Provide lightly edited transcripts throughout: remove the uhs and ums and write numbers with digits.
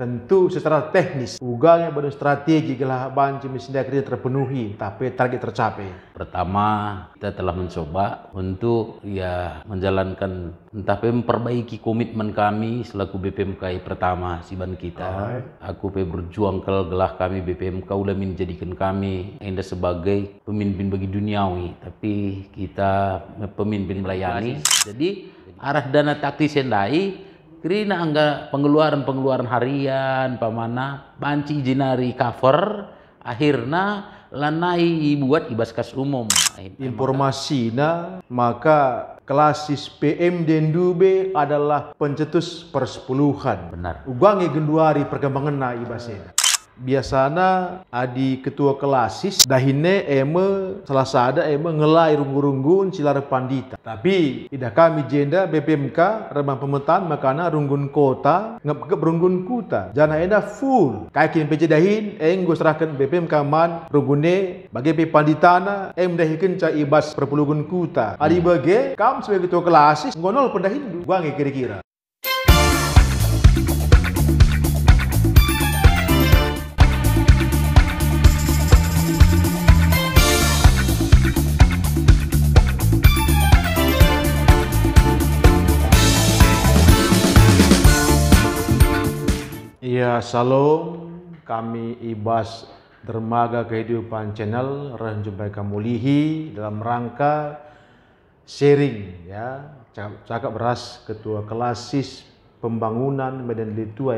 Tentu secara teknis, ugalnya baru strategi gelah banci mesinda kerja terpenuhi, tapi target tercapai. Pertama, kita telah mencoba untuk menjalankan memperbaiki komitmen kami selaku BPMKI pertama siban kita. Aku berjuang gelah kami BPMK udah menjadikan kami enda sebagai pemimpin bagi duniawi, tapi kita pemimpin melayani. Jadi arah dana taktis endai karena angga pengeluaran harian pamana banci jinari cover akhirnya lanai buat ibas kas umum. Informasinya maka klasis PM Dendube adalah pencetus persepuluhan. Benar. Ugangi genduari perkembangan na ibasena. Biasana adi ketua kelasis dahine salah sada ngelai runggun cilar pandita. Tapi ida kami jenda BPMK remang pemetaan makana runggun kota ngep runggun kuta. Jana eda full. Kaikin PJ dahin gue serahkan BPMK man runggune bagi panditana dahikan ca ibas perpuluhan kuta. Adi bagi kam sebagai ketua kelasis ngonol pendahin gua kira-kira. Ya, salam. Kami Ibas Dermaga Kehidupan Channel renjumpai kamu lihi dalam rangka sharing cakap beras ketua kelasis pembangunan Medan Litua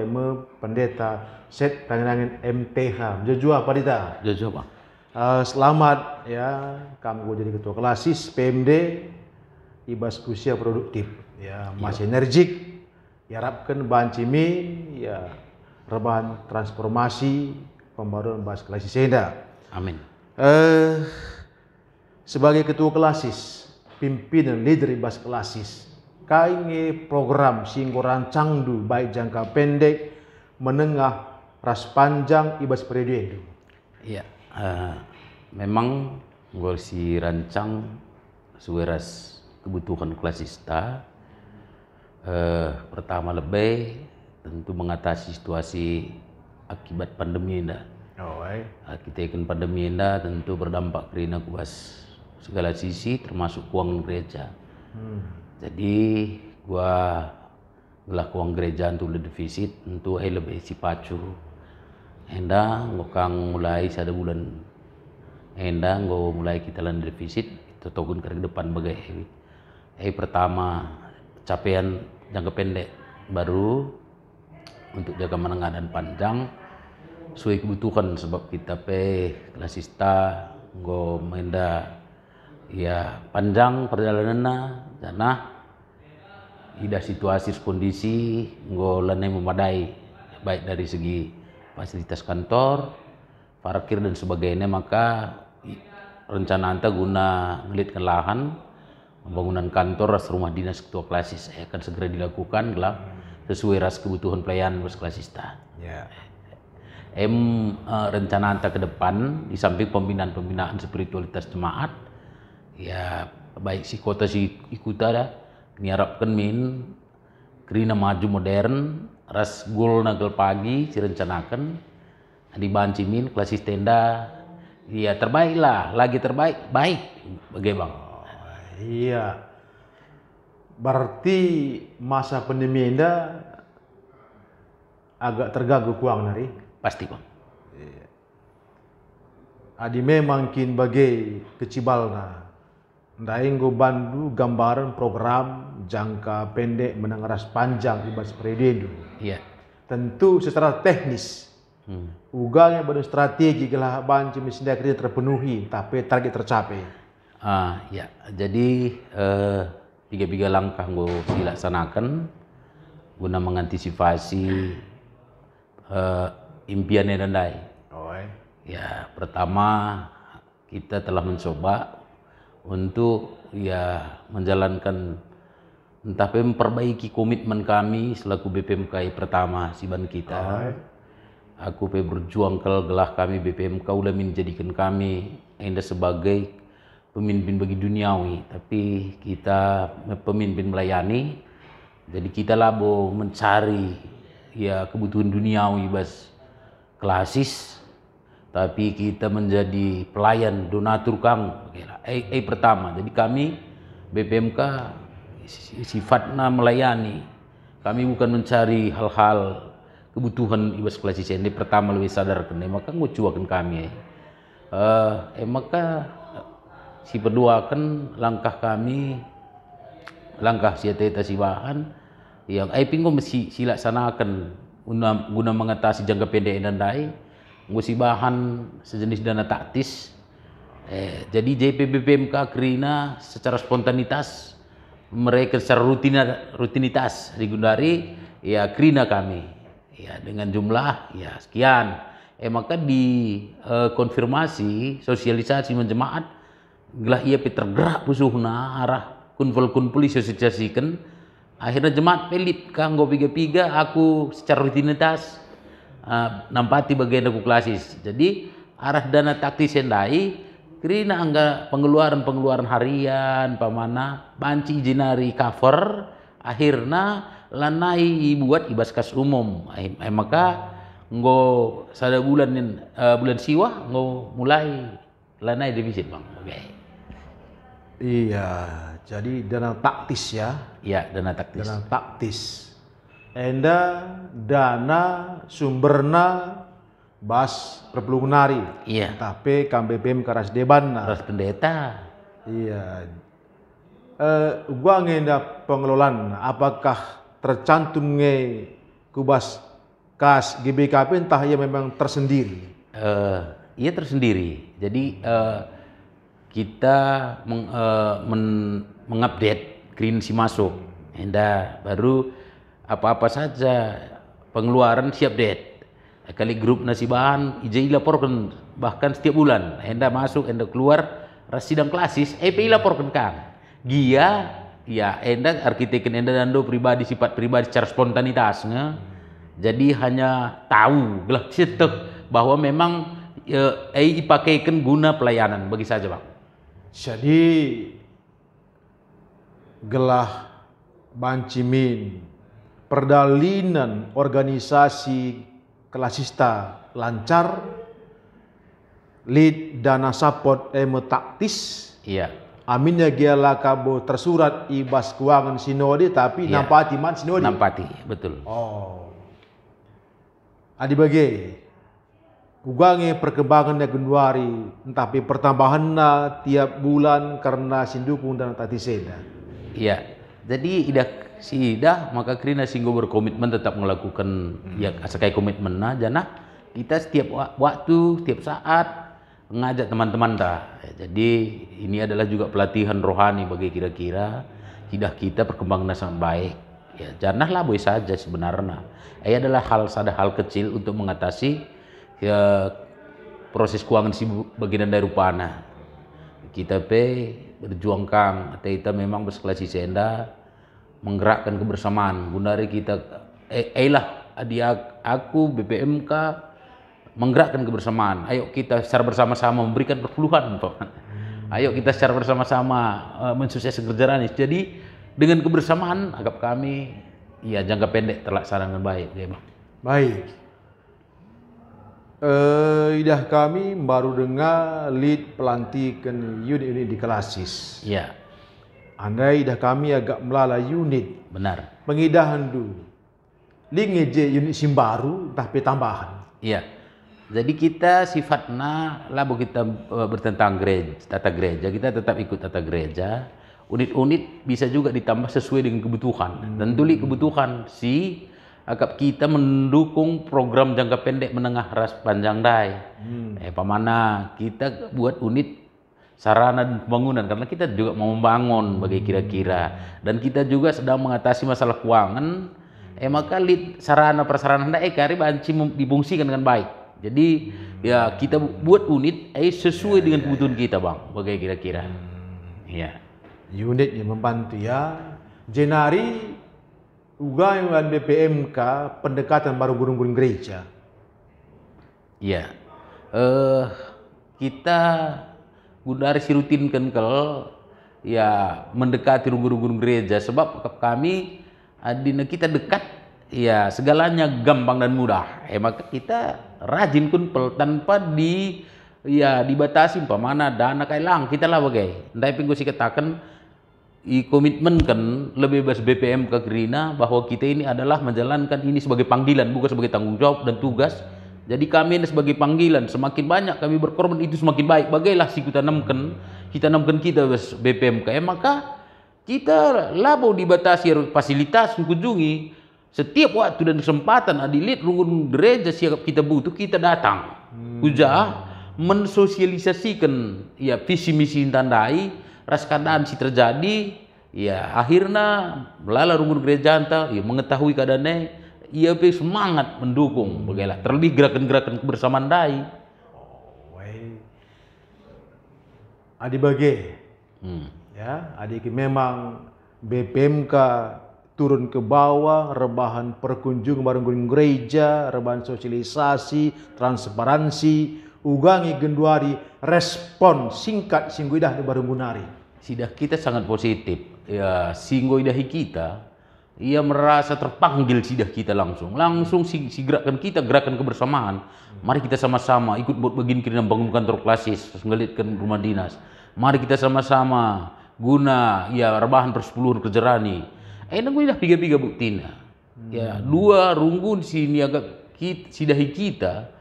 pendeta set pengenangan MTH. Jujur apa dita? Jujur bang. Selamat kamu jadi ketua kelasis PMD Ibas usia produktif masih energik. Harapkan bahan cimin rebahan transformasi pembaruan bahas kelasis senda. Amin. Sebagai ketua kelasis, pimpinan leader bahas kelasis, kainge program singgo rancang du baik jangka pendek, menengah, ras panjang ibas periode. Iya, memang gue si rancang suweras kebutuhan kelasista. Pertama lebih tentu mengatasi situasi akibat pandemi ini. Kita ikan pandemi ini tentu berdampak karena kuas segala sisi termasuk keuangan gereja. Jadi gua gelah keuangan gereja untuk defisit untuk lebih si pacu. Enda ngokang mulai sada bulan. Enda nggo mulai kita lan defisit itu togun ke depan bagai. Pertama capaian jangka pendek baru untuk jangka menengah dan panjang sesuai kebutuhan sebab kita kelasista nggo menda panjang perjalanannya karena ida situasi kondisi nggo lanai memadai baik dari segi fasilitas kantor, parkir dan sebagainya, maka rencana anta guna ngelitkan lahan pembangunan kantor ras rumah dinas ketua kelasis akan segera dilakukan sesuai ras kebutuhan pelayanan berkelasista. Rencana anta ke depan di samping pembinaan spiritualitas jemaat baik si kota si ikuta diharapkan kerina maju modern ras gol nagel pagi direncanakan di banci kelasis tenda terbaik lah, lagi terbaik baik bagaimana. Iya, berarti masa pandemi ini agak terganggu kuang nari. Pasti bang. Adi memang kin bagai kecibalna. Ndainggo bandu gambaran program jangka pendek menengah panjang ibas periode. Iya. Tentu secara teknis. Ugalnya baru strategi gelah banci mesinda kerja terpenuhi, tapi target tercapai. Ya, jadi tiga langkah gue dilaksanakan guna mengantisipasi impiannya Dandai. Ya, pertama kita telah mencoba untuk menjalankan memperbaiki komitmen kami selaku BPMKI pertama siban kita. Aku berjuang gelah kami BPMK udah menjadikan kami enda sebagai pemimpin bagi duniawi, tapi kita pemimpin melayani. Jadi kita labo mencari ya kebutuhan duniawi bas klasis, tapi kita menjadi pelayan donatur kang. Pertama, jadi kami BPMK sifatnya melayani. Kami bukan mencari hal-hal kebutuhan ibas klasis. Ini pertama lebih sadar kena, maka ngucuakan kami. Maka si kedua kan langkah kami, langkah si teta si bahan yang pinggo mesti silaksanakan guna mengatasi jangka pendek dan dai ngusi bahan sejenis dana taktis. Jadi JPBPMK Krina secara spontanitas mereka secara rutinitas digundari ya Krina kami ya dengan jumlah ya sekian. Maka di konfirmasi sosialisasi menjemaat gelah ia tergerak pusuhna arah kunful disosialisasikan. Akhirnya jemaat pelit kanggo piga-piga aku secara rutinitas nampati bagian aku klasis. Jadi arah dana taktis endai Krina angga pengeluaran harian pamana banci jinari cover akhirnya lanai buat ibas kas umum. Maka ngo sada bulan siwa ngo mulai lanai defisit bang. Iya, jadi dana taktis ya. Iya, dana taktis. Dana taktis. Enda dana sumberna bas perpelungunari. Iya. Tapi KBPM karas deban. Karas pendeta. Iya. Gua ngenda pengelolaan apakah tercantum nge kubas kas GBKP entah ya memang tersendiri. Iya tersendiri. Jadi kita mengupdate Green si masuk. Enda baru apa-apa saja pengeluaran siap date. Kali grup nasi bahan ijai laporkan bahkan setiap bulan. Enda masuk, enda keluar sidang klasis, laporkan kang. Gia ya enda arkiteknya enda dando pribadi sifat pribadi secara spontanitasnya. Jadi hanya tahu gelah situ bahwa memang dipakaikan guna pelayanan bagi saja bang. Jadi gelah bancimin perdalinan organisasi kelasista lancar, lead dana support taktis. Iya. Aminnya giala kabo tersurat ibas keuangan sinode tapi iya. Nampati man sinode. Nampati, betul. Oh. Adi bagi ugange perkembangannya Januari, tapi pertambahannya tiap bulan karena sindukung dan tati seda. Iya, jadi idah maka Krina singgo berkomitmen tetap melakukan ya sekai komitmen aja nah kita setiap waktu, setiap saat mengajak teman-teman dah. Jadi ini adalah juga pelatihan rohani bagi kira-kira tidak kita perkembangan sangat baik. Ya, janganlah boleh saja sebenarnya. Ini adalah hal kecil untuk mengatasi ya, proses keuangan si bagian dari rupana. Kita berjuangkan atau kita memang bersekelasi senda menggerakkan kebersamaan. Gundari kita aku BPMK menggerakkan kebersamaan. Ayo kita secara bersama-sama memberikan perpuluhan. Ayo kita secara bersama-sama mensukses kerjaan. Jadi dengan kebersamaan agak kami ya jangka pendek terlaksana dengan baik. Ya, Bang. Baik. Idah kami baru dengar lead pelantikan unit-unit di klasis. Ya. Andai idah kami agak melalai unit. Benar. Pengidahan dulu. Lingeje unit simbaru tapi tambahan. Iya. Jadi kita sifatnya labu kita bertentang gereja, tata gereja. Kita tetap ikut tata gereja. Unit-unit bisa juga ditambah sesuai dengan kebutuhan. Tentu kebutuhan si agak kita mendukung program jangka pendek menengah ras panjang dai. Pamana kita buat unit sarana dan pembangunan karena kita juga mau membangun bagi kira-kira dan kita juga sedang mengatasi masalah keuangan. Maka sarana prasarana dai kari banci difungsikan dengan baik. Jadi ya kita buat unit sesuai dengan kebutuhan kita bang bagi kira-kira. Ya. Unit yang membantu ya. Jenari ugayan BPMK pendekatan baru gurung-gurung gereja. Iya. Kita gundari si rutinkan kalau ya mendekati gurung-gurung gereja sebab kami adina kita dekat ya segalanya gampang dan mudah. Maka kita rajin kumpul tanpa dibatasi umpamana dana kailang kita lah bagai. Ndai pinggu si katakan komitmen kan lebih bebas BPM ke Gerina bahwa kita ini adalah menjalankan ini sebagai panggilan bukan sebagai tanggung jawab dan tugas. Jadi kami ini sebagai panggilan, semakin banyak kami berkorban itu semakin baik. Bagailah si kita namkan kita BPM ke maka kita labau dibatasi fasilitas kunjungi setiap waktu dan kesempatan adilit rungun gereja siap kita butuh kita datang. Mensosialisasikan ya visi misi tandai ras keadaan si terjadi ya akhirnya melala rungun gereja anta ya mengetahui keadaannya ia semangat mendukung bagailah terlebih gerakan-gerakan kebersamaan dai. Adi bage ya adik memang BPMK turun ke bawah, rebahan perkunjung bareng gereja, rebahan sosialisasi, transparansi, ugangi genduari respon singkat singguidah di bareng gunari. Sidah kita sangat positif. Ya, singguidahi kita, ia merasa terpanggil sidah kita langsung si gerakan kita, gerakan kebersamaan. Mari kita sama-sama ikut buat begini kita bangun kantor klasis, ngelitkan rumah dinas. Mari kita sama-sama guna ya rebahan persepuluhan kejerani. Nunggu dah piga-piga buktina. Ya, dua runggun sini agak sidahi kita.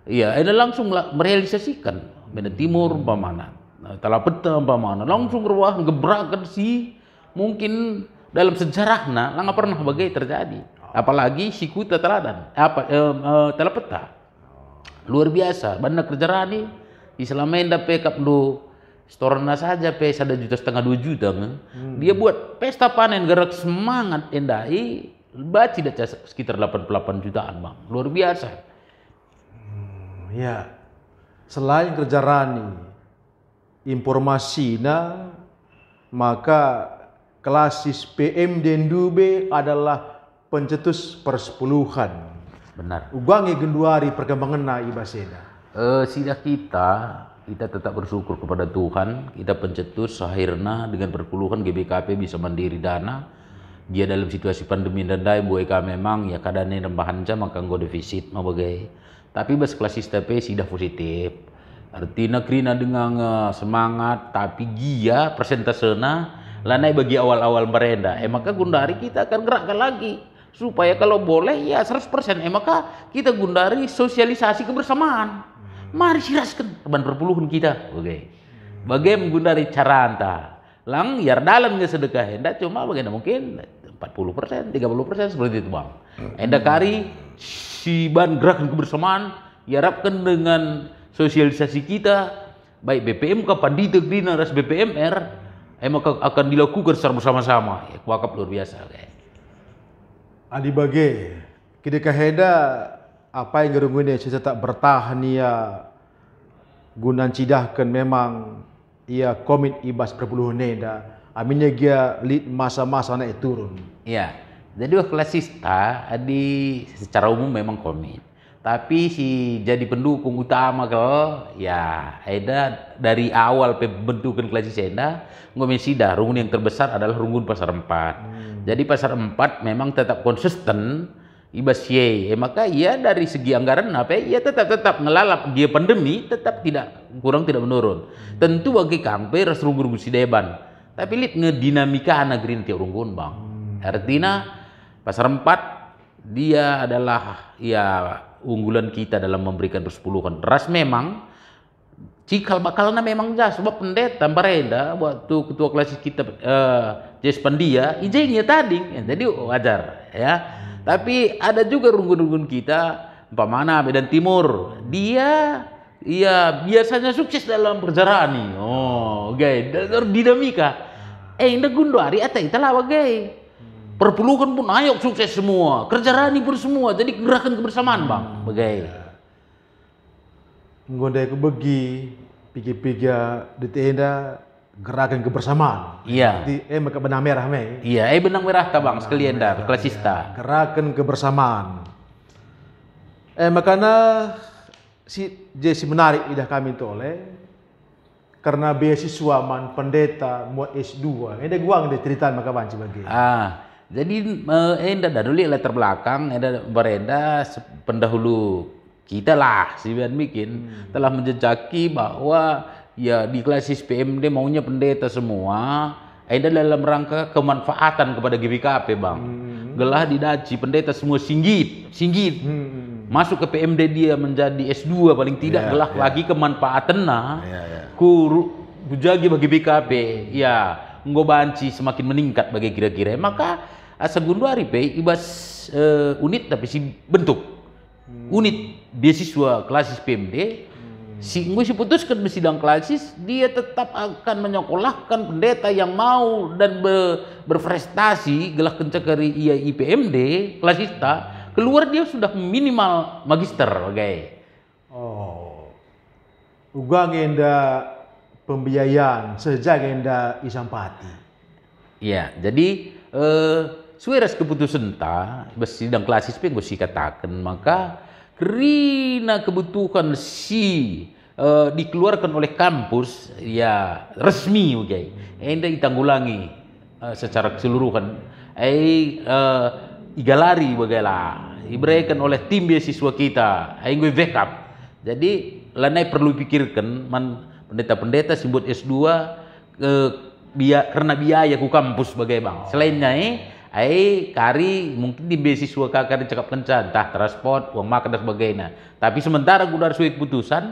Ya, langsung merealisasikan. Beda timur umpamana, Talapeta umpamana, langsung rebahan gebrakan si mungkin dalam sejarahna nggak pernah bagai terjadi. Apalagi si Kuta Teladan, Talapeta. Luar biasa, banda kejerani Islamenda pekap do storna saja pesa 1,5 juta 2 juta. Dia buat pesta panen gerak semangat endai baci dah sekitar 88 jutaan bang, luar biasa. Ya, selain kerja rani informasinya maka klasis PM Dendube adalah pencetus persepuluhan. Benar. Ugangi genduari perkembangan na ibaseda. Sidah kita tetap bersyukur kepada Tuhan, kita pencetus akhirnya dengan perpuluhan GBKP bisa mandiri dana. Dia dalam situasi pandemi dan dai buai kami memang ya keadaannya nembahan jam maka nggak defisit mau bagai. Tapi bas klasis TP sudah positif. Artinya Krina dengan semangat tapi gia persentasena lanai bagi awal-awal merenda. Maka gundari kita akan gerakkan lagi supaya kalau boleh ya 100%. Maka kita gundari sosialisasi kebersamaan. Mari siraskan teman perpuluhan kita. Oke. Bagaimana menggundari cara anta? Lang yar dalam nggak sedekah hendak cuma bagaimana mungkin 40%, 30% seperti itu bang. Hendak kari si ban gerakan kebersamaan diharapkan dengan sosialisasi kita baik BPM ke Pandita Grina ras BPMR maka akan dilakukan secara bersama-sama. Ya, wakaf luar biasa. Okay. Adi bage kita kaheda apa yang gerung ini saya tak bertahan ya gunan cidahkan memang ia komit ibas perpuluhan neda aminnya dia lead masa-masa naik turun. Iya, jadi klasista adi secara umum memang komit. Tapi si jadi pendukung utama kalau ya ada dari awal pembentukan klasis enda ngomen sida rungun yang terbesar adalah rungun pasar 4. Jadi pasar 4 memang tetap konsisten ibas ye, maka ia dari segi anggaran ia tetap ngelalap dia pandemi tetap tidak menurun. Tentu bagi kampe ras rungun si deban. Tapi lihat ngedinamika negeri tiap runggun bang. Artinya pasar 4 dia adalah ya unggulan kita dalam memberikan persepuluhan. Ras memang cikal bakalnya memang jas sebab pendeta Barenda waktu ketua klasis kita Jes Pandia ijengnya tadi jadi wajar ya. Tapi ada juga runggun-runggun kita umpamana Medan Timur dia ya biasanya sukses dalam perjalanan. Gay dinamika. Indah Gundari atau itulah bagai perpuluhan pun ayo sukses semua, kerja rani pun semua, jadi gerakan kebersamaan bang, bagai. Ngodai ke begi, piga-piga di tenda gerakan kebersamaan. Iya. Maka benang merah me. Iya, benang merah ta bang, sekalian dah, klasista. Gerakan kebersamaan. Makanya si Jesse menarik idah kami itu oleh karena beasiswa man pendeta muat S2. Ini gua ngede cerita maka banci bagi. Jadi enda dulu latar belakang, enda berenda pendahulu kita lah, si Bian bikin telah menjejaki bahwa ya di klasis PMD maunya pendeta semua, enda dalam rangka kemanfaatan kepada GBKP bang. Gelah didaci pendeta semua singgit, masuk ke PMD dia menjadi S2 paling tidak gelah lagi kemanfaatan ku jagi bagi BKP ya nggobanci semakin meningkat bagi kira-kira maka segundo hari pe ibas unit tapi si bentuk unit beasiswa klasis PMD si putuskan sidang klasis dia tetap akan menyekolahkan pendeta yang mau dan berprestasi gelah kencakari ia IPMD klasista keluar dia sudah minimal magister okay. Uga ngenda pembiayaan sejak ngenda isampati. Ya, jadi sueras keputusan ta sidang klasis pe gosi katakan maka karena kebutuhan si dikeluarkan oleh kampus ya resmi okay. Enda ditanggulangi secara keseluruhan igalari bagaimana diberikan oleh tim beasiswa kita gue backup jadi lanai perlu pikirkan pendeta-pendeta simbol S2 karena biaya ku kampus bagaimana selainnya kari mungkin di beasiswa kakak dicakap kencan entah transport uang makan dan sebagainya tapi sementara gue dari suatu keputusan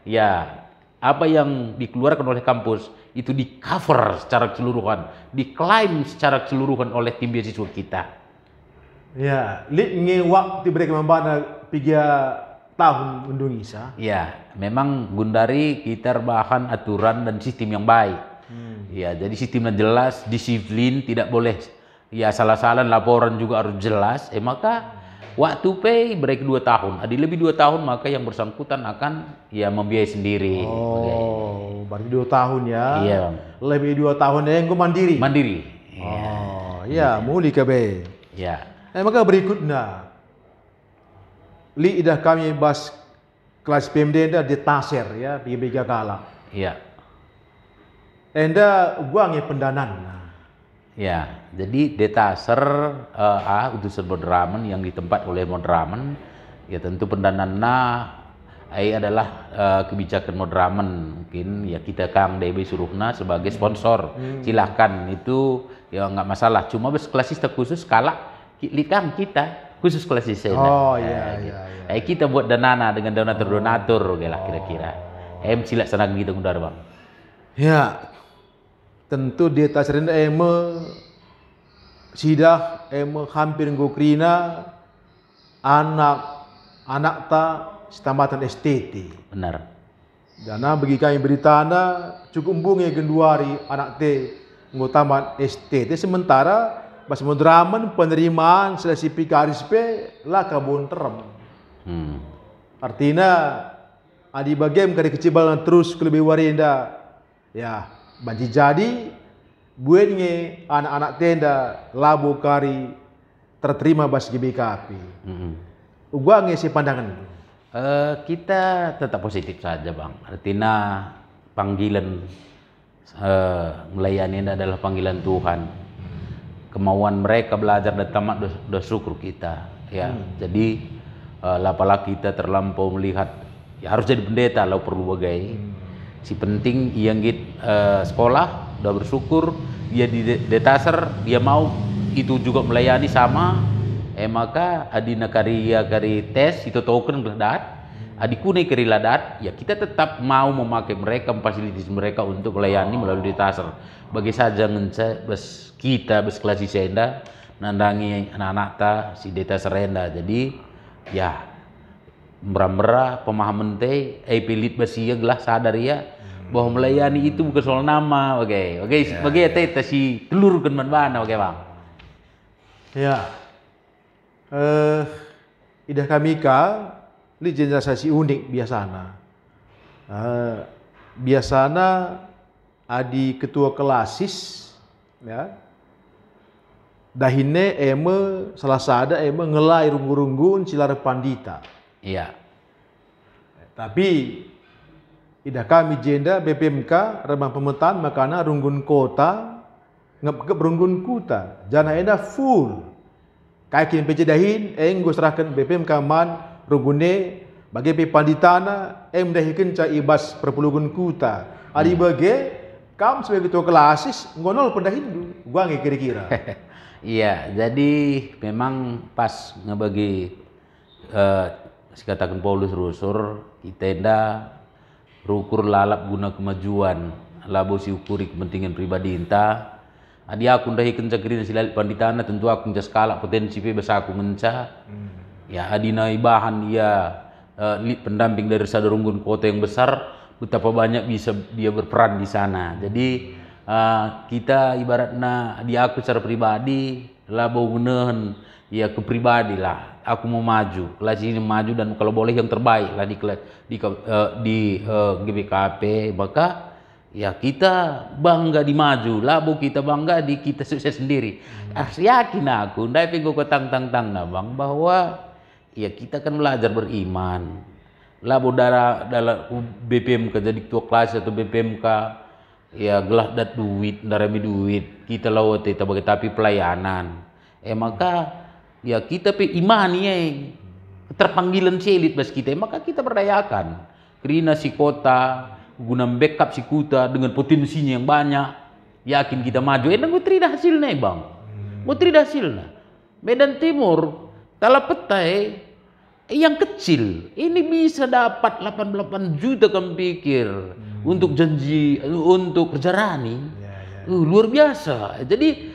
ya apa yang dikeluarkan oleh kampus itu di cover secara keseluruhan diklaim secara keseluruhan oleh tim beasiswa kita. Ya, waktu diberikan membana 3 tahun Indonesia. Ya, memang Gundari kita bahan aturan dan sistem yang baik. Ya, jadi sistemnya jelas, disiplin, tidak boleh ya salah-salah laporan juga harus jelas. Maka waktu pay break 2 tahun. Ada lebih 2 tahun maka yang bersangkutan akan ya membiayai sendiri. Berarti 2 tahun ya. Iya. Lebih 2 tahun yang gue mandiri. Mandiri. Ya, muli ke be. Ya. Maka berikutnya, idah kami bahas kelas PMD enda di Taser ya, di Begagala. Iya. Enda guangnya pendanaan. Ya, jadi di Taser utusan Modraman yang ditempat oleh Modraman, ya tentu pendanaan adalah kebijakan Modraman mungkin ya kita Kang DB suruhna sebagai sponsor. Silahkan itu ya nggak masalah. Cuma bes klasista khusus kalah Kang kita khusus klasista. Kita buat danana dengan donatur kira-kira. Silak senang gitu ngundar bang. Ya, tentu di atas rendah sidah hampir ngokrina anak ta setambatan STT. Benar. Dana bagi kami beritana cukup bunga genduari anak te ngutaman STT sementara Bas Modraman penerimaan selesai pikaris pe lah kabun terem. Artinya adi bagem kari kecibalan terus kelebih warinda. Ya, banci jadi buatnya anak-anak tenda labu kari terterima bas GBKP. Gua ngisi pandangan. Kita tetap positif saja bang. Artinya panggilan melayani adalah panggilan Tuhan. Kemauan mereka belajar dan tamat sudah syukur kita ya. Jadi apalah kita terlampau melihat ya harus jadi pendeta kalau perlu bagai si penting yang sekolah udah bersyukur dia di Taser dia mau itu juga melayani sama maka adina kari tes itu token ladat adikune kari ladat ya kita tetap mau memakai mereka fasilitas mereka untuk melayani melalui Taser bagi saja bes kita bes kelas senda nandangi anak-anak ta si deta serenda jadi ya merah pemahaman teh pilit besi ya gelah sadar ya bahwa melayani itu bukan soal nama bagi teh si telur kan mana bang ya idah kami li generasi unik biasana adi ketua kelasis ya dahine salah sada ngelai runggu-runggun cilar pandita. Iya. Tapi idah kami jenda BPMK remang pemetaan makana runggun kota ngap berunggun kuta jana enda full kayak kini pecedahin gue serahkan BPM kaman rugune bagi panditana mendahikan ca ibas perpulugun kuta adi bagi kam sebagai ketua kelasis ngonol pendahin gua nggak kira-kira. Iya, jadi memang pas ngebagi katakan Paulus Rusur kita enda rukur lalap guna kemajuan labo si ukuri kepentingan pribadi entah adi aku ndahi kenca kerina silal panditana tentu aku nca skala potensi pe basa aku ngenca ya adi na bahan ia pendamping dari sadarunggun kota yang besar betapa banyak bisa dia berperan di sana. Jadi kita ibaratnya di aku secara pribadi labo gunahan ya ke pribadi lah. Aku mau maju, kelas ini maju dan kalau boleh yang terbaik lah di GBKP. Maka ya kita bangga di maju, labo kita bangga di kita sukses sendiri. Yakin aku, ndai pengen gue tang bang bahwa ya kita kan belajar beriman. Labo dalam BPMK jadi ketua kelas atau BPMK ya gelah dat duit, darami duit. Kita lawat kita bagi tapi pelayanan. Maka ya kita pe imani terpanggilan selit bas kita maka kita berdayakan kerina si kota guna backup si kuta dengan potensinya yang banyak yakin kita maju gue terida hasilnya bang gue terida hasilnya Medan Timur Talapetai yang kecil ini bisa dapat 88 juta kamu pikir untuk janji untuk kerja rani luar biasa jadi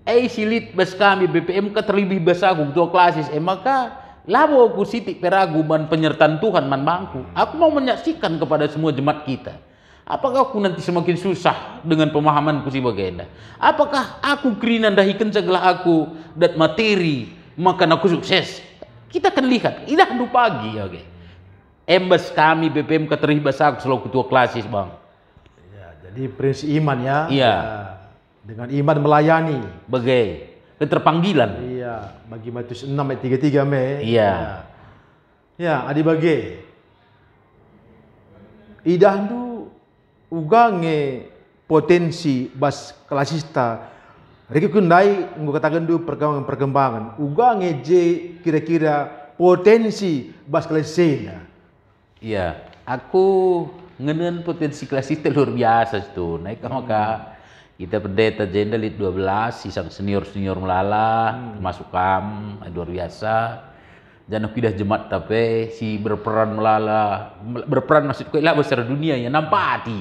silit bas kami BPMK terlebih bas aku ketua klasis maka labo aku sitik peraguman penyertaan Tuhan man bangku aku mau menyaksikan kepada semua jemaat kita apakah aku nanti semakin susah dengan pemahamanku si bagenda apakah aku kerina dahi kencaglah aku dan materi maka aku sukses kita akan lihat idah du pagi oke embas kami BPMK terlebih bas aku selalu ketua klasis bang ya, jadi prinsip iman ya iya dengan iman melayani bagai keterpanggilan iya bagi Matius 6 ayat 33 me iya ya adi bagi idah tu ugange potensi bas kelasista reki kundai nggo katakan du perkembangan ugange je kira-kira potensi bas kelasista iya aku ngenen potensi kelasista luar biasa itu naik maka kita pendeta jenderal 12 sisang senior melala termasuk kam luar biasa dan aku dah jemaat tapi si berperan melala berperan maksudku lah besar dunia ya nampati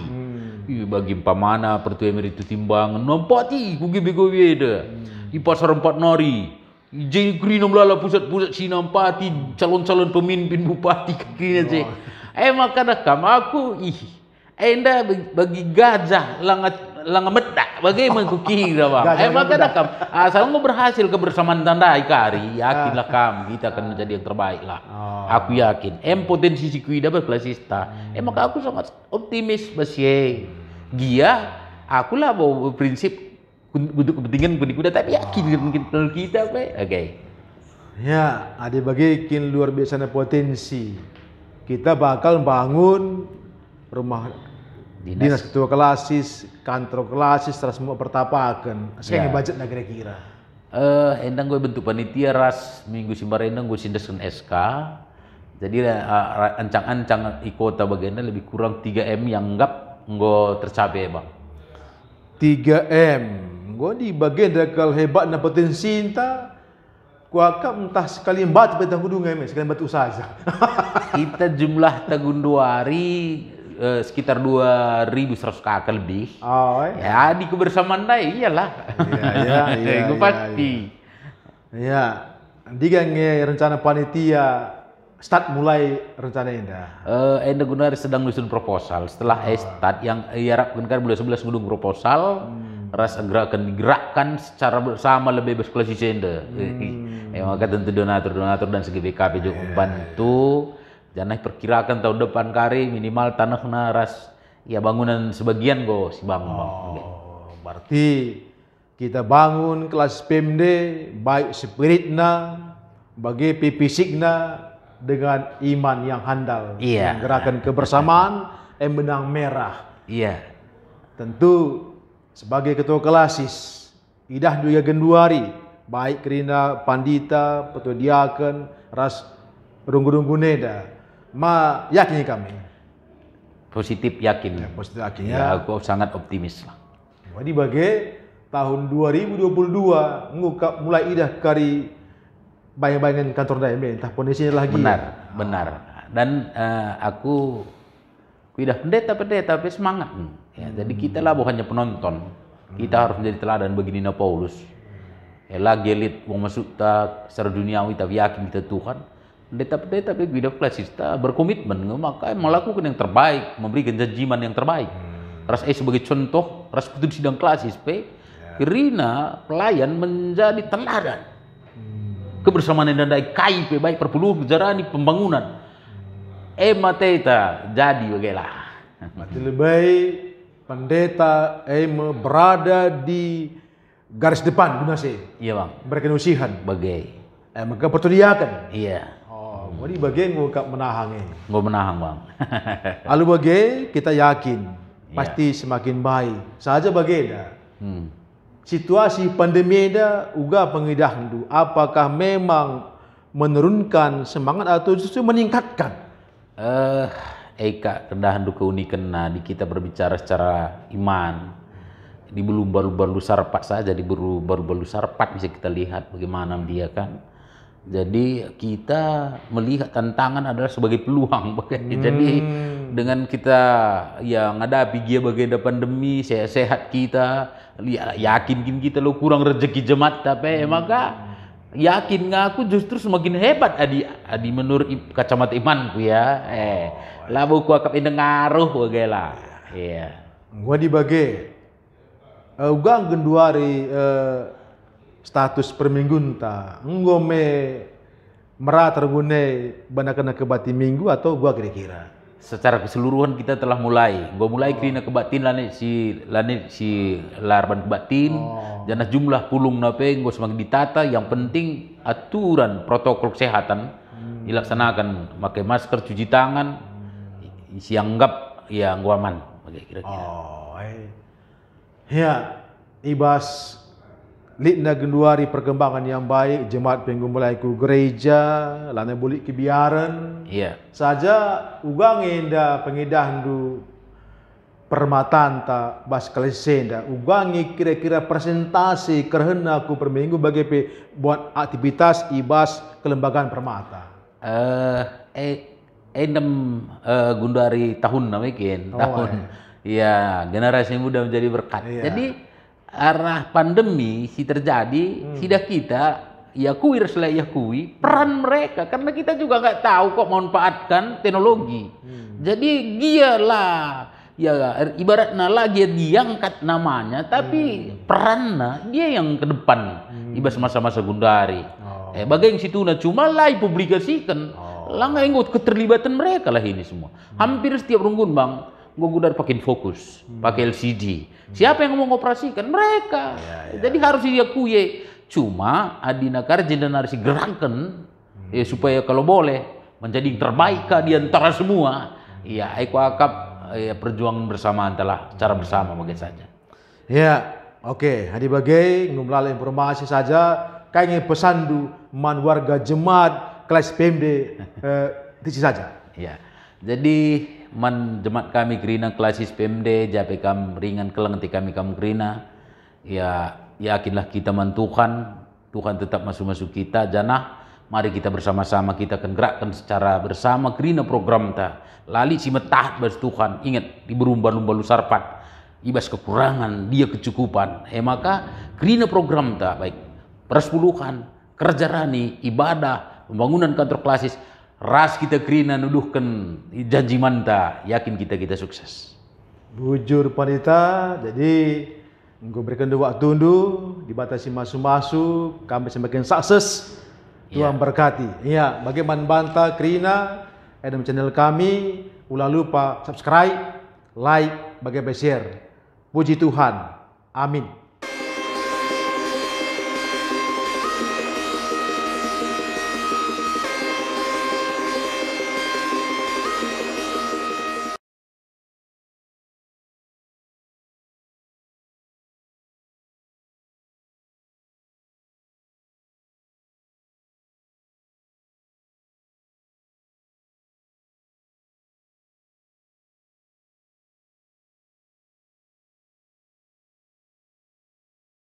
bagi pamana pertua emeritu timbangan nampati kugi bego beda di pasar 4 nari jadi kerina melala pusat-pusat si nampati calon-calon pemimpin bupati kerina je maka dah kam aku enda bagi gajah langa medak bagaimana ku kira bang maka dah kam asal mau berhasil kebersamaan tandai kari yakinlah kam kita akan menjadi yang terbaik lah aku yakin potensi si kuida berkelasista maka aku sangat optimis basye gia aku lah bawa prinsip untuk kepentingan kuda tapi yakin mungkin kita oke ya ada bagi kin luar biasa potensi kita bakal bangun rumah dinas ketua kelasis, kantor kelasis, terus semua pertapakan. Sekarang budget nak kira-kira. Endang gue bentuk panitia ras minggu simbar endang gue sindaskan SK. Jadi ancang-ancang ikota bagiannya lebih kurang 3M yang enggak gue tercapai bang. 3M, gue di bagian dekal hebat na potensi entah. Kuakap entah sekali batu petang gudung sekali batu saja. Kita jumlah tahun 2 hari sekitar 2.100 kakak lebih. Ya di kebersamaan dai iyalah. Iya. Gue pasti. Ya, digange rencana panitia start mulai rencana indah. Enda Gunari sedang nyusun proposal. Setelah start yang harapkan kan bulan 11 gudung proposal, rasa akan digerakkan secara bersama lebih berkelas enda. Maka tentu donatur dan segi BKP juga membantu. Jangan perkirakan tahun depan kari minimal tanah naras ya bangunan sebagian go si bangun. Berarti kita bangun kelas PMD baik spiritna bagi fisikna dengan iman yang handal. Iya. Gerakan kebersamaan benang merah. Iya. Tentu sebagai ketua kelasis idah duya genduari, baik kerina pandita, petodiakan, ras runggu-rungguneda. Ma yakin kami. Positif yakin. Ya, positif yakin Ya, ya. aku sangat optimis lah. Jadi bagi tahun 2022 ngukap mulai idah kari bayang-bayangan kantor DMB entah kondisinya lagi. Benar. Dan aku idah pendeta tapi semangat. Ya, jadi kita lah bukannya penonton. Kita harus menjadi teladan begini na Paulus. Ya, lagi elit wong masuk tak secara duniawi tapi yakin kita Tuhan. Pendeta beda klasis berkomitmen maka melakukan yang terbaik, memberikan janjiman yang terbaik. Ras sebagai contoh, ras putus sidang klasis kerina pelayan menjadi teladan. Kebersamaan yang dandai KIP baik perpuluhan menjalani pembangunan. Mateta jadi bagaimana? Mati lebih pendeta berada di garis depan dunase. Iya bang. Berikan usihan. Bagai. Maka pertudiakan. Iya. Jadi bagian ngukap menahangin. Gue menahang bang. Lalu bagai kita yakin pasti semakin baik. Saja bageda. Situasi pandemi eda uga pengidah du. Apakah memang menurunkan semangat atau justru meningkatkan? Eka rendahan du keunikan di kita berbicara secara iman. Di belum baru sarpat saja di baru sarpat bisa kita lihat bagaimana dia kan. Jadi kita melihat tantangan adalah sebagai peluang. Jadi dengan kita yang ngadapi dia bagian pandemi, sehat kita, yakin kita lo kurang rezeki jemaat tapi maka yakin ngaku justru semakin hebat adi menurut kacamata imanku ya. Labu ku akap ngaruh bagaimana. Iya. Gua dibagi ugang genduari status perminggunta ngome merata tergune bana-kena kebati minggu atau gua kira-kira secara keseluruhan kita telah mulai kena kebatin si larban kebatin jana jumlah pulung nape gua semakin ditata yang penting aturan protokol kesehatan dilaksanakan pakai masker cuci tangan isi anggap ya gua aman kira-kira ya ibas Litna genduari perkembangan yang baik, jemaat penggumulai ku gereja, lana bulik kebiaran. Iya. Saja ugang enda pengidahan du permatan ta bas kalesenda, ugangi kira-kira presentasi kerhena ku per minggu bagi buat aktivitas ibas kelembagaan permata. Gundari tahun namikin tahun. Iya, generasi muda menjadi berkat. Iya. Jadi arah pandemi si terjadi, tidak kita yakui peran mereka karena kita juga nggak tahu kok manfaatkan teknologi. Jadi dialah ya ibaratnya lagi diangkat namanya tapi perannya dia yang ke depan ibas masa-masa Gundari. Bagaimana situ cuma lah publikasikan lah nggak ingat keterlibatan mereka lah ini semua. Hampir setiap runggun bang Gundari pakai fokus, pakai LCD. Siapa yang mau mengoperasikan? Mereka. Jadi harus diakui. Cuma adina karja dan harus digerakkan supaya kalau boleh menjadi yang terbaik di antara semua. Ya, aku akap perjuangan bersama antara cara bersama bagaimana saja. Ya, oke. Hadi bagai ngumlal informasi saja. Kayaknya pesandu man warga jemaat kelas PMD itu saja. Ya. Jadi man jemaat kami kerina klasis PMD jape kam ringan kelang nanti kami kerina ya yakinlah kita Tuhan tetap masuk kita janah mari kita bersama-sama kita akan gerakkan secara bersama kerina program ta lali si metah bas Tuhan ingat di berumba-lumba lu sarpat ibas kekurangan dia kecukupan maka kerina program ta baik persepuluhan kerja rani ibadah pembangunan kantor klasis ras kita kerina nuduhkan janji manta yakin kita sukses. Bujur panita, jadi gue berikan dua waktu dulu dibatasi masuk kami semakin sukses. Tuhan berkati. Iya, bagaimana banta kerina ada channel kami, ulah lupa subscribe, like, bagaimana share. Puji Tuhan. Amin.